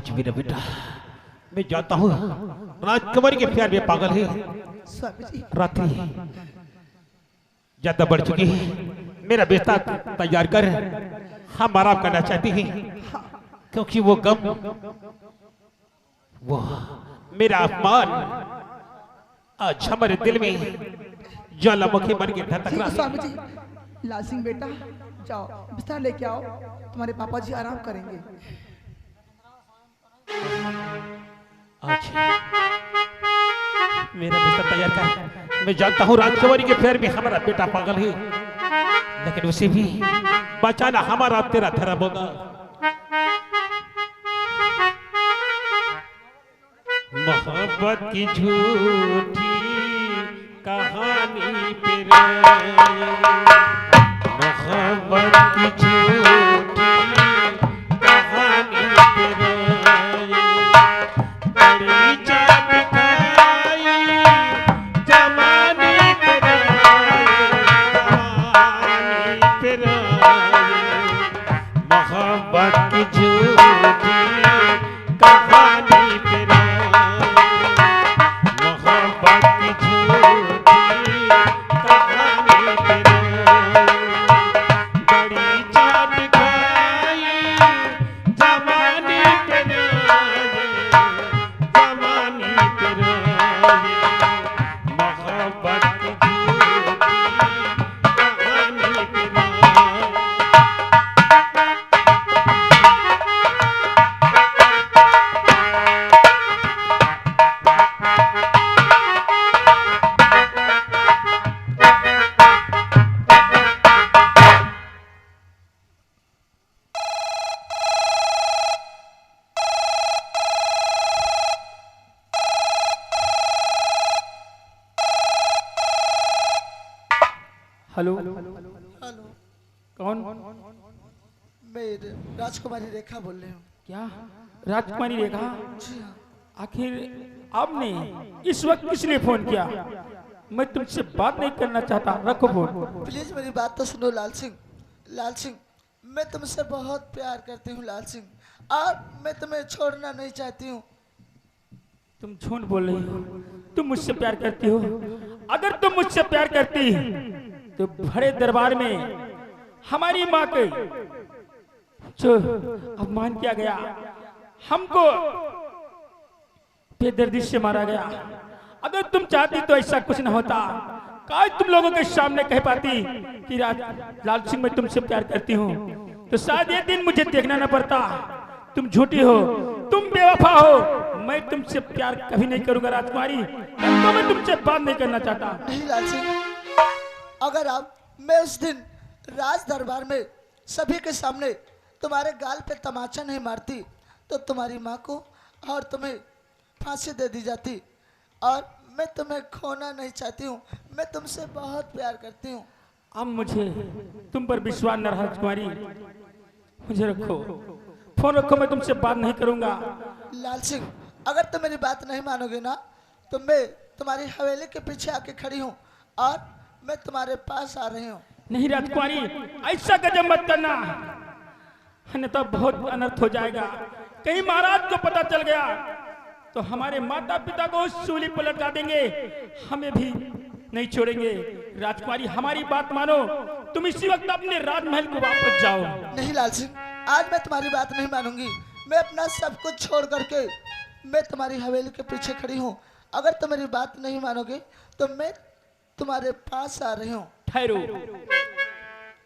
आज मेरा बेटा, मैं जानता हूँ राजकुमारी के प्यार में पागल है। स्वामी जी रात्रि ज्यादा बढ़ चुकी है, मेरा बेटा तैयार कर, हम आराम करना चाहते हैं, क्योंकि वो गम, वो मेरा अपमान आज हमारे दिल में ज्वालामुखी बन के धधक ठीक रहा है है। स्वामी जी। लाल सिंह बेटा जाओ बिस्तर लेके आओ, तुम्हारे पापा जी आराम करेंगे। आज मेरा बिस्तर तैयार कर। मैं जानता हूँ राजकुमारी के प्यार में हमारा बेटा पागल है, लेकिन उसे भी बचाना हमारा तेरा धर्म होगा। मोहब्बत की झूठी कहानी पे मोहब्बत की झूठी कहानी पे बड़ी चाप खाई जमाने पे मोहब्बत की झूठी कहानी पे मोहब्बत की झूठी कहानी पे बड़ी चाट खाई जमाने पे जमाने पे मोहब्बत की झूठी कहानी पे हेलो, हेलो कौन? मैं राजकुमारी रेखा बोल रही हूँ। क्या राजकुमारी रेखा? जी हाँ। आखिर आपने इस वक्त किस लिए फोन किया? मैं तुमसे बात नहीं करना चाहता, रखो फोन। प्लीज मेरी बात तो सुनो लाल सिंह। लाल सिंह मैं तुमसे बहुत प्यार करती हूँ लाल सिंह, और मैं तुम्हें छोड़ना नहीं चाहती हूँ। तुम झूठ बोल रही हो, तुम मुझसे प्यार करती हो। अगर तुम मुझसे प्यार करती तो बड़े दरबार में हमारी माँ के जो अपमान किया गया, हमको बेदर्दी से मारा गया, अगर तुम चाहती तो ऐसा कुछ न होता। काश तुम लोगों के सामने कह पाती कि लाल सिंह मैं तुमसे प्यार करती हूँ, तो शायद ये दिन मुझे देखना न पड़ता। तुम झूठी हो, तुम बेवफा हो, मैं तुमसे प्यार कभी नहीं करूंगा राजकुमारी, तो मैं तुमसे बात नहीं करना चाहता। नहीं लाल सिंह, अगर आप मैं उस दिन राज दरबार में सभी के सामने तुम्हारे गाल पे तमाचा नहीं मारती तो तुम्हारी माँ को और तुम्हें फांसी दे दी जाती। और मैं तुम्हें खोना नहीं चाहती हूँ, मैं तुमसे बहुत प्यार करती हूँ। अब मुझे तुम पर विश्वास न रहा राजकुमारी, मुझे रखो, फोन रखो, मैं तुमसे बात नहीं करूंगा। लाल सिंह अगर तुम मेरी बात नहीं मानोगे ना तो मैं तुम्हारी हवेली के पीछे आके खड़ी हूँ और मैं तुम्हारे पास आ रही हूँ। नहीं राजकुमारी, ऐसा गजब मत करना, अन्यथा बहुत अनर्थ हो जाएगा। कहीं महाराज को पता चल गया तो हमारे माता पिता को सूली पर लटका देंगे, हमें भी नहीं छोड़ेंगे। राजकुमारी हमारी बात मानो, तुम इसी वक्त अपने राजमहल को वापस जाओ। नहीं लाल सिंह, आज मैं तुम्हारी बात नहीं मानूंगी। मैं अपना सब कुछ छोड़ करके मैं तुम्हारी हवेली के पीछे खड़ी हूँ। अगर तुम मेरी बात नहीं मानोगे तो मैं तुम्हारे पास आ रही हूँ। ठहरो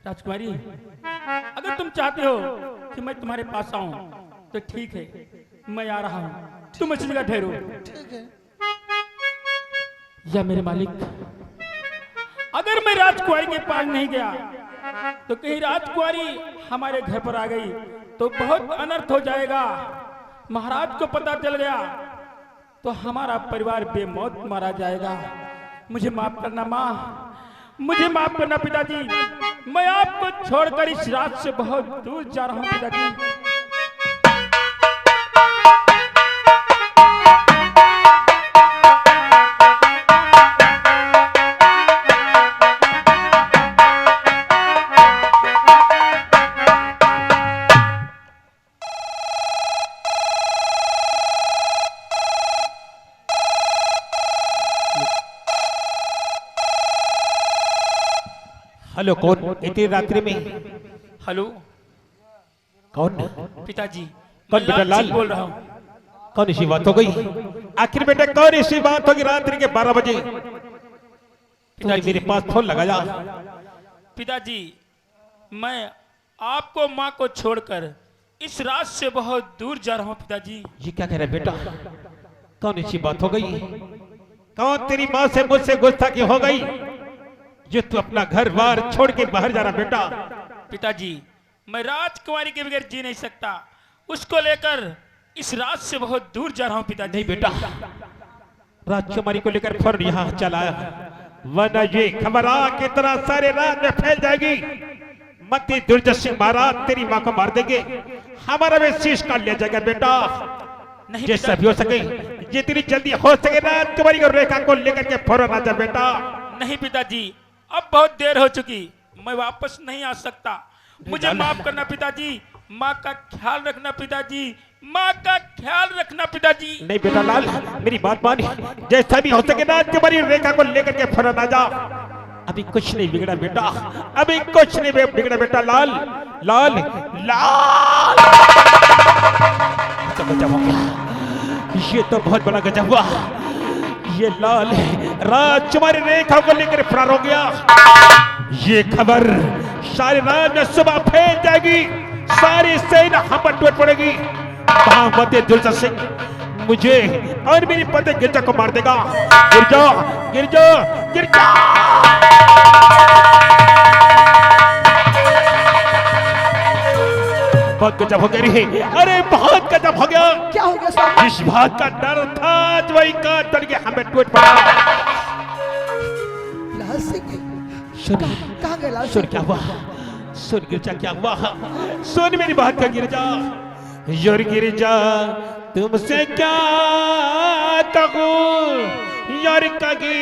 राजकुमारी, अगर तुम चाहते हो कि मैं तुम्हारे पास आऊं तो ठीक है, मैं आ रहा हूं, तुम इसी जगह ठहरो। ठीक है। या मेरे मालिक, अगर मैं राजकुमारी के पास नहीं गया तो कहीं राजकुमारी हमारे घर पर आ गई तो बहुत अनर्थ हो जाएगा। महाराज को पता चल गया तो हमारा परिवार बेमौत मारा जाएगा। मुझे माफ करना माँ, मुझे माफ करना पिताजी, मैं आपको छोड़कर इस रात से बहुत दूर जा रहा हूँ पिताजी। हेलो, कौन इतनी रात्रि में? हेलो कौन? पिताजी, कौन मैं बेटा? लाल लाल सिंह बोल रहा हूँ। कौन सी बात हो गई? आखिर बेटा कौन ऐसी बात होगी रात्रि के 12 बजे तूने मेरे पास फोन लगाया? पिताजी, मैं आपको माँ को छोड़कर इस रात से बहुत दूर जा रहा हूँ पिताजी। ये क्या कह रहा है बेटा? कौन ऐसी बात हो गई? कौन तेरी माँ से मुझसे गुस्ताखी हो गई जो तू अपना घर बार छोड़ के बाहर जा रहा बेटा? पिताजी, मैं राजकुमारी के बगैर जी नहीं सकता। उसको लेकर इस रात से बहुत दूर जा रहा हूँ पिताजी। नहीं बेटा, राजकुमारी को लेकर फौरन यहाँ चला आया, वरना ये खबर आग की तरह सारे रात में फैल जाएगी। मती दुर्जय सिंह महाराज तेरी माँ को मार देंगे, हमारा भी शीश काट लिया जाएगा बेटा। नहीं जैसा भी हो सके, जितनी जल्दी हो सके राजकुमारी और रेखा को लेकर के फौरन आ जा बेटा। नहीं पिताजी, अब बहुत देर हो चुकी, मैं वापस नहीं आ सकता। मुझे माफ करना पिताजी। माँ का ख्याल रखना पिताजी। माँ का ख्याल रखना पिताजी। नहीं बेटा लाल, मेरी बात मान, जैसा भी हो सके राजकुमारी और रेखा को लेकर के फौरन आ जा। अभी कुछ नहीं बिगड़ा बेटा, अभी कुछ नहीं बिगड़ा बेटा। लाल लाल लाल, तो गजब हो गया, ये तो बहुत बड़ा गजब हुआ। ये लाल राजकुमारी रेखा को लेकर फरार हो गया। ये खबर सारी रात में सुबह फैल जाएगी, सारी सेना हम पर टूट पड़ेगी। महामती दुर्जय सिंह मुझे और मेरी पति गिरजा को मार देगा। गिरजा गिरजा गिरजा, बहुत गजब हो गया रे, अरे बहुत गजब हो गया। क्या हो गया साहब? जिस बात का डर था आज वही का डर के हमें टूट पड़ा। लाल सिंह सुन, कहाँ गए? लाल सुन सिंह क्या हुआ? सुन गिरजा क्या हुआ? सुन मेरी बात का गिरजा। योर गिरजा तुमसे क्या कहूँ, योर कगी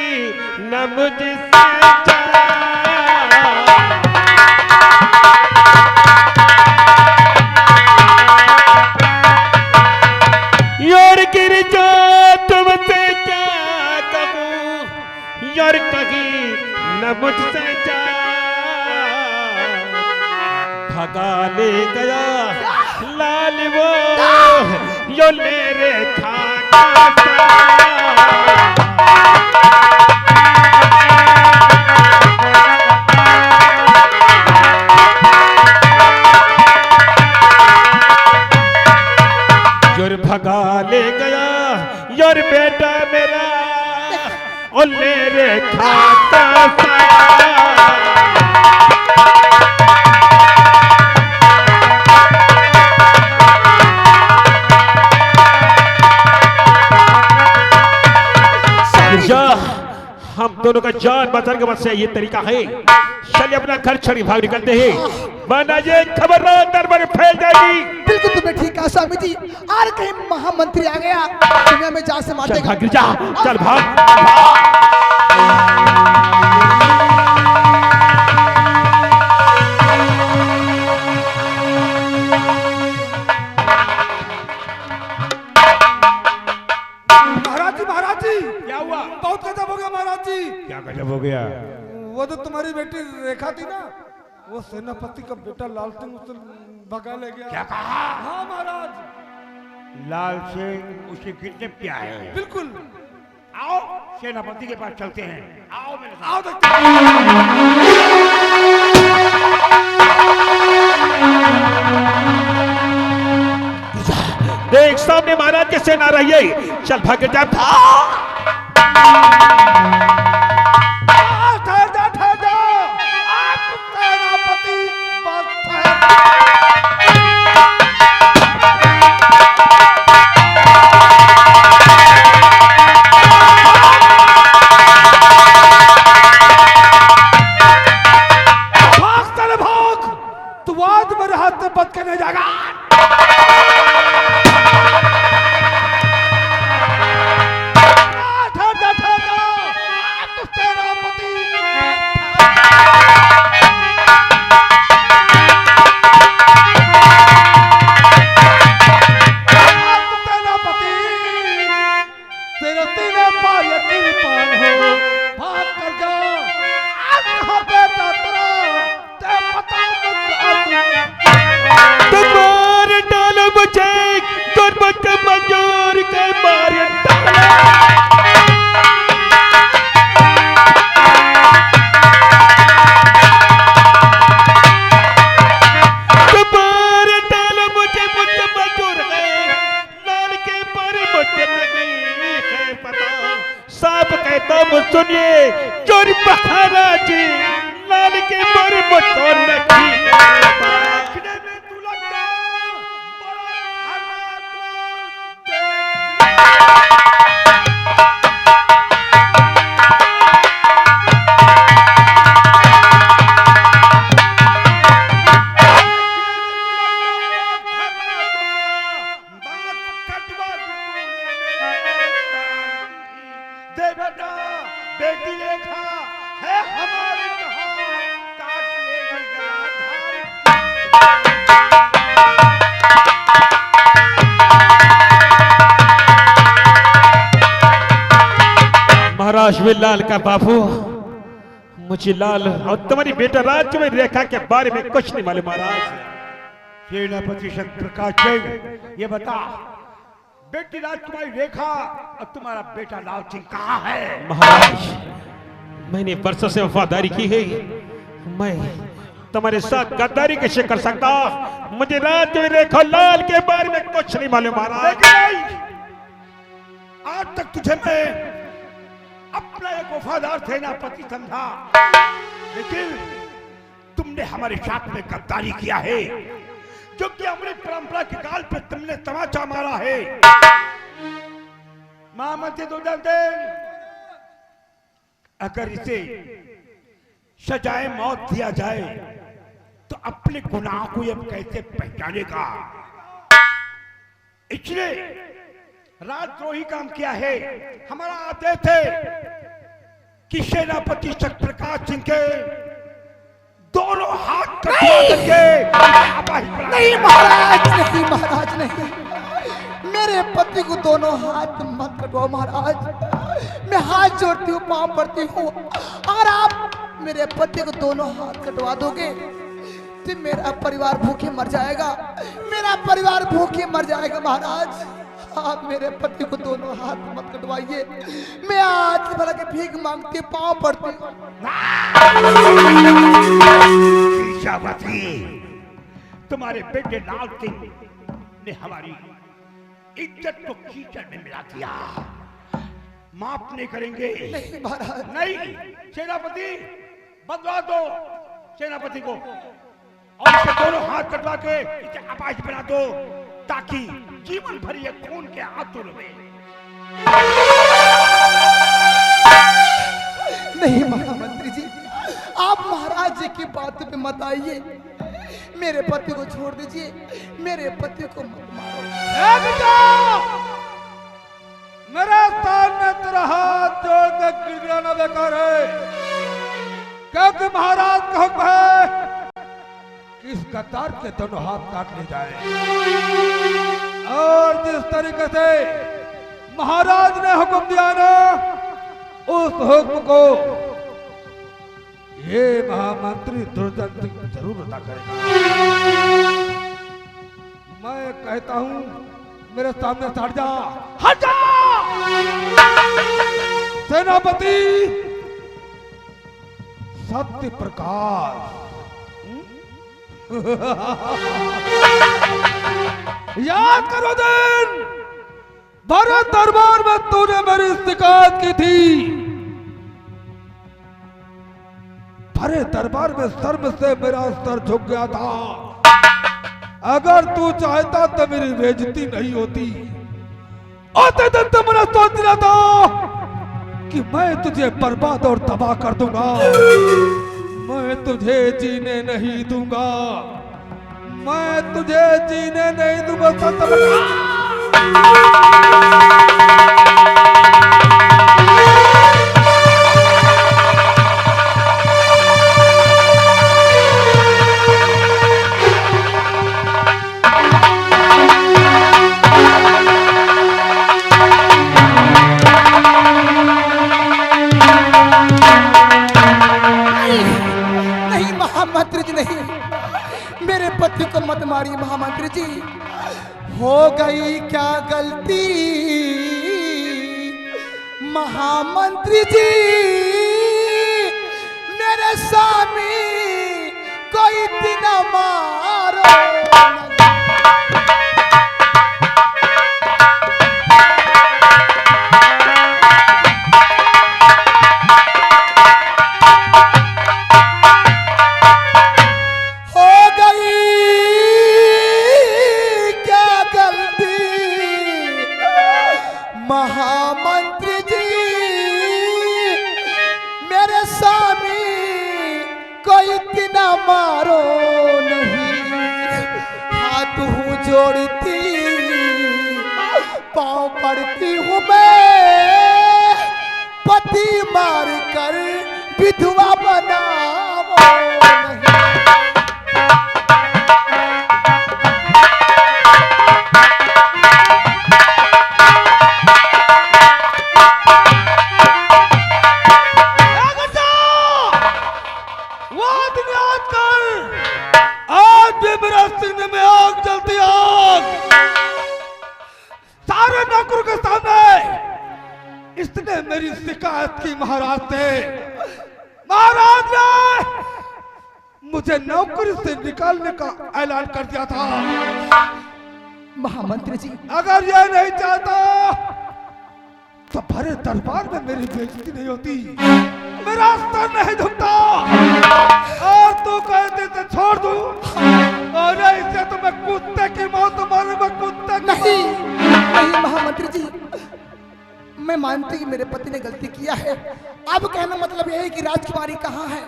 न मुझसे जा। योर गिरजा तुमसे क्या कहूँ, योर कगी न मुझसे जा। भगा ले गया लाल वो यो ले रेखा का। योर भगा ले गया योर बेटा मेरा, ओ ले रेखा का। हम दोनों का जान बचाने का बस ये तरीका है। चलिए अपना घर छोड़ भाग निकलते हैं, वरना ये खबर रात दरबार में फैल जाएगी। बिल्कुल तुम्हें ठीक कहा स्वामी जी। और कहीं महामंत्री आ गया दुनिया में जा से मार चल देगा। भाग गिरजा, चल भाग। महाराज जी क्या हुआ? बहुत गजब हो गया महाराज जी। क्या गजब हो गया? वो तो तुम्हारी बेटी रेखा थी ना, वो सेनापति का बेटा लाल सिंह उसे भगा ले गया। क्या कहा? हाँ महाराज, लाल सिंह उसके किडनैप किया है। बिल्कुल। आओ सेनापति के पास चलते हैं। आओ मेरे साथ। आओ देखते हैं। देख सामने महाराज की सेना रही है, चल भाग जा। ठहर जा, ठहर जा। आप सेनापति बस ठहर। भाग चले भाग, तू आज मेरे हाथ से बच के नहीं जाएगा। बेटा तेरा राजवीर का बाबू, मुझे लाल और तुम्हारी बेटा राजकुमारी रेखा के बारे में कुछ नहीं मालूम महाराज। सेनापति सत्यप्रकाश सिंह, ये बता, बेटी राजकुमारी रेखा और तुम्हारा बेटा लाल सिंह कहाँ है? महाराज, मैंने वर्षों से वफादारी की है, मैं तुम्हारे साथ गद्दारी कैसे कर सकता? मुझे राजकुमारी रेखा लाल के बारे में कुछ नहीं मालूम महाराज। आज तक तुझे मैं अपना एक वफादार सेनापति समझा, लेकिन तुमने हमारे साथ में गद्दारी किया है, जो कि हमारी परंपरा के काल पे तुमने तमाचा मारा है। महामंत्री दुर्योधन, अगर इसे सजाए मौत दिया जाए तो अपने गुनाह को अब कैसे पहचानेगा? इसलिए राजद्रोही काम किया है। हमारा आदेश है कि सेनापति सत्यप्रकाश सिंह के दोनों हाथ कटवा करके। नहीं महाराज, नहीं महाराज, नहीं, मेरे पति को दोनों हाथ मत कटवाओ महाराज। मैं हाथ जोड़ती हूँ, पांव पड़ती हूँ, और आप मेरे पति को दोनों हाथ कटवा दोगे तो मेरा परिवार भूखे मर जाएगा, मेरा परिवार भूखे मर जाएगा महाराज। आप मेरे पति को दोनों हाथ मत कटवाइए, मैं आज भला के भीख मांगती, पांव पड़ती हूँ। तुम्हारे बेटे लाल सिंह ने हमारी इज्जत को कीचड़ में मिला दिया, माफ नहीं करेंगे। नहीं महाराज, नहीं, सेनापति बदला दो सेनापति को, और इसके दोनों हाथ कटवा के इसे अपाहिज बना दो, ताकि जीवन भर ये खून के आंसू रहे। नहीं महामंत्री जी, आप महाराज जी की बात पे मत आइए, मेरे पति को छोड़ दीजिए, मेरे पति को मत मारो। मेरे सामने तेरा हाथ जोड़ के गिड़गिड़ाना बेकार है, क्योंकि महाराज का हुक्म है कि इस गद्दार के दोनों हाथ काट ले जाए। और जिस तरीके से महाराज ने हुक्म दिया ना, उस हुक्म को ये महामंत्री दुर्योधन सिंह जरूर अदा करेगा। मैं कहता हूं, मेरे सामने से हट जा, हट जा सेनापति सत्य प्रकाश। याद करो दिन भरत दरबार में तूने मेरी शिकायत की थी, भरे दरबार में शर्म से मेरा सर झुक गया था। अगर तू चाहता तो मेरी बेइज्जती नहीं होती, आते दिन तो मैंने सोच लिया था कि मैं तुझे बर्बाद और तबाह कर दूंगा, मैं तुझे जीने नहीं दूंगा, मैं तुझे जीने नहीं दूंगा। महामंत्री जी नहीं, मेरे पति को मत मारिए महामंत्री जी। हो गई क्या गलती महामंत्री जी, मेरे स्वामी कोई दिन मारो। महामंत्री जी मेरे स्वामी कोई दिन मारो नहीं, हाथ हूँ जोड़ती पाँव पड़ती हूँ मैं, पति मार कर विधवा बनाओ नहीं। तुमने मेरी शिकायत की महाराज से। महाराज ने मुझे नौकरी से निकालने का ऐलान कर दिया था। महामंत्री जी, अगर यह नहीं चाहता तो भरे दरबार में मेरी बेइज्जती नहीं होती, मेरा स्तर नहीं झुकता। और तू कहते तो छोड़ दूं, और इससे तो मैं कुत्ते की मौत मारूंगा, कुत्ते की नहीं नहीं महामंत्री जी, मैं मानती कि मेरे पति ने गलती किया है। अब कहना मतलब यह है कि राजकुमारी कहाँ है।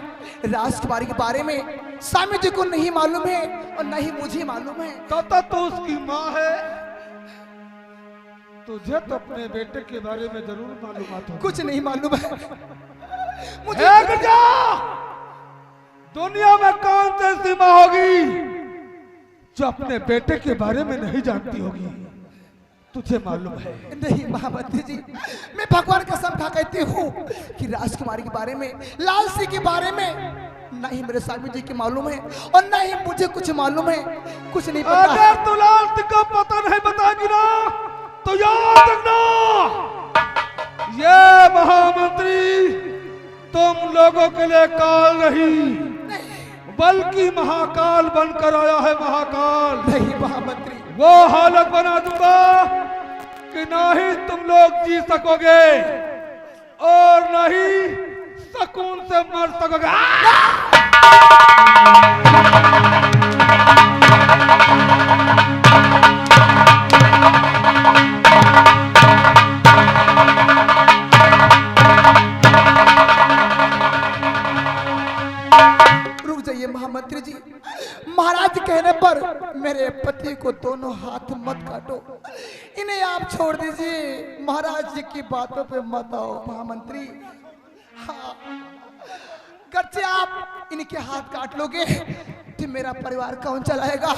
राजकुमारी के बारे में स्वामी जी को नहीं मालूम है और न ही मुझे मालूम है। तब तो उसकी माँ है, तुझे तो अपने बेटे के बारे में जरूर मालूमात होगी। कुछ नहीं मालूम है मुझे। दुनिया में कौन सी सीमा होगी जो अपने बेटे के बारे में नहीं जानती होगी, तुझे मालूम है? नहीं महामंत्री जी, मैं भगवान कसम खा कहती हूँ कि राजकुमारी के बारे में, लाल सिंह के बारे में न ही मेरे स्वामी जी की मालूम है और न ही मुझे कुछ मालूम है, कुछ नहीं पता। अगर तू लाल सिंह का पता नहीं बताएगी ना तो याद रखना, ये महामंत्री तुम लोगों के लिए काल नहीं बल्कि महाकाल बनकर आया है। महाकाल नहीं महामंत्री, वो हालत बना दूंगा कि ना ही तुम लोग जी सकोगे और ना ही सुकून से मर सकोगे। रुक जाइए महामंत्री जी, महाराज कहने पर मेरे पति को दोनों हाथ मत काटो, इन्हें आप छोड़ दीजिए। महाराज जी की बातों पे मत आओ महामंत्री। हाँ, गर्चे आप इनके हाथ काट लोगे तो मेरा परिवार कौन चलाएगा?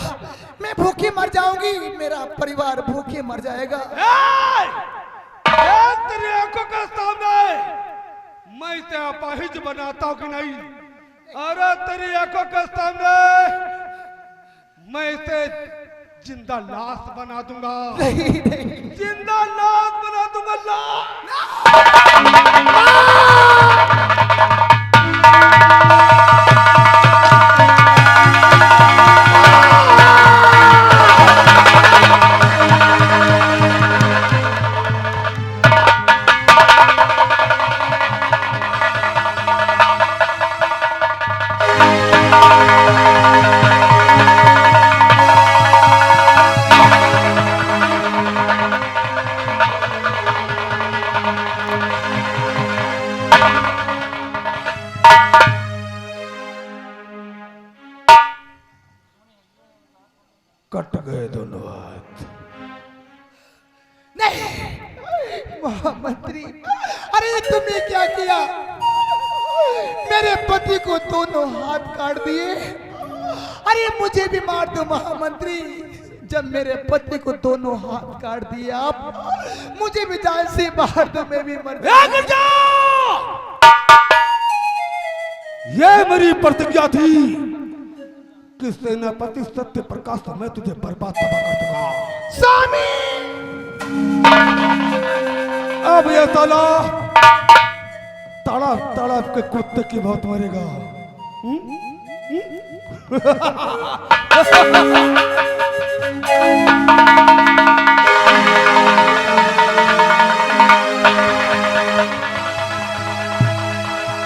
मैं भूखे मर जाऊंगी, मेरा परिवार भूखे मर जाएगा। तेरी आंखों के सामने मैं इसे अपाहिज बनाता हूं कि नहीं? अरे तेरी आंखों के सामने मैं इसे जिंदा लाश बना दूंगा। नहीं नहीं, जिंदा लाश बना दूंगा, कट गए दोनों हाथ। नहीं महामंत्री, अरे तुमने क्या किया? मेरे पति को दोनों हाथ काट दिए। अरे मुझे भी मार दो महामंत्री। जब मेरे पति को दोनों हाथ काट दिए आप, मुझे भी जान से मार दो, मैं भी मर जाऊं। ये मेरी प्रतिज्ञा थी कि सेनापति सत्य प्रकाश मैं तुझे बर्बाद तबाह कर दूंगा। स्वामी, अब ये साला तड़प तड़प के कुत्ते की बहुत मरेगा।